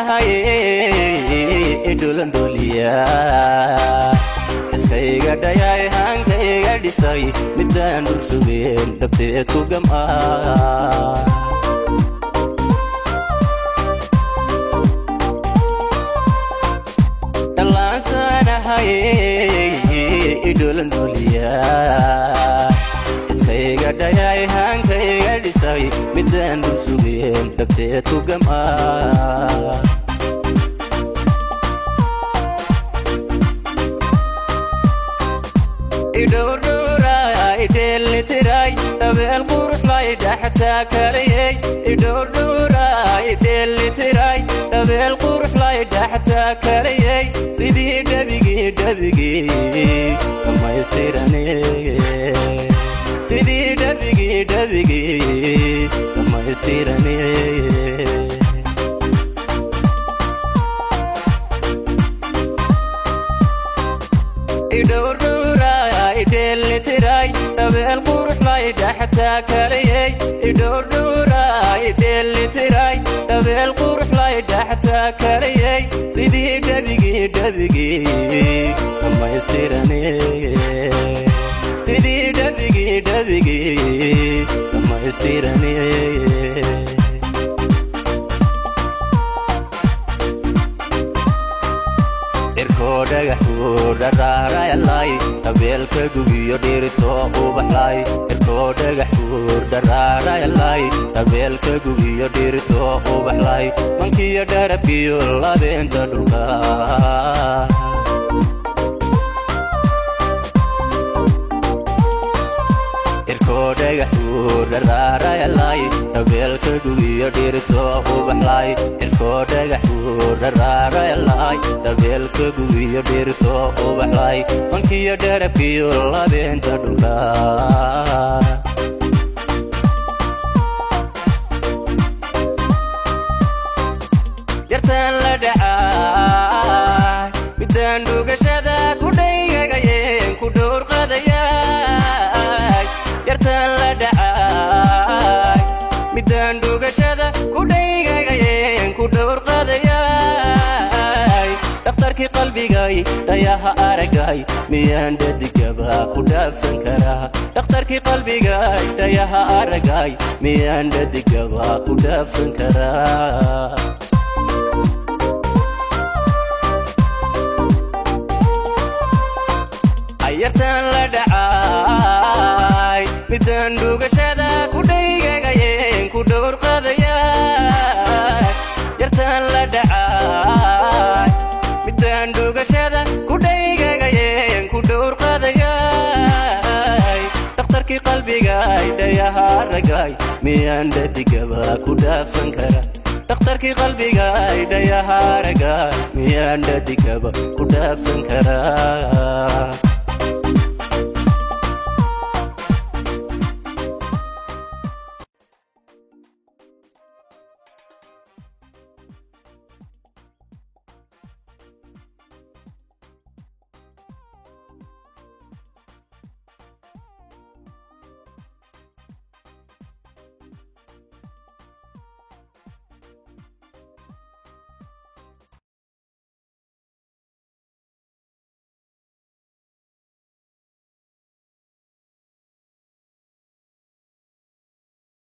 هاي دولندوليا iskayga dhayay hankayga dhisay midaan dul sugeen dhabteed ku gamaa dalansanahay doolanduliya iskayga dhayay hankayga dhisay midaan dul sugeen dhabteed ku gamaa idorduray delitiray tabel qurux lay dhaxta kalay idorduray delitiray tabel qurux lay dhaxta kalay sidii dabigi dhammaystirane sidii dabigi dhammaystirane delitiray tabel qurux lay dhaxta kalay idorduray delitiray tabel qurux lay dhaxta kalay sidii dabigi dhammaystirane sidii dabigi dhammaystirane dhagaxuurdharaarayalay tabeelka gugiyo dhirito ubaxlay irkoo dhagaxuurdharaarayalay tabeelka gugiyo dhirito ubaxlay mankiyo dharabkiyo labeenta dhulka irkoo dhagaxuurdharaarayalay tabeelka gugiyo dhirito ubaxlay irkoo dhagaxuurdharaarayalay tabeelka gugiyo dhirito ubaxlay mankiyo dharabkiyo labeenta dhulka yartaan la dhacay midaan dhugashada ku dhaygagayeen ku dhowr qadayay yartaan la dhacay midaan dhugashada ku dhaygagayeen ku dhowr qadayay dhakhtarkii qalbigay dhayaha aragay miyaan dhadigaba ku dhaafsan karaa dhakhtarkii qalbigay dhayaha aragay miyaan dhadigaba ku dhaafsan karaa yartaan la dhacay midaan dhugashada ku dhaygagayeen ku dhowr qadayay yartaan la dhacay midaan dhugashada ku dhaygagayeen ku dhowr qadayay dhakhtarkii qalbigay dhayaha aragay miyaan dhadigaba ku dhaafsan karaa dhakhtarkii qalbigay dhayaha aragay miyaan dhadigaba ku dhaafsan karaa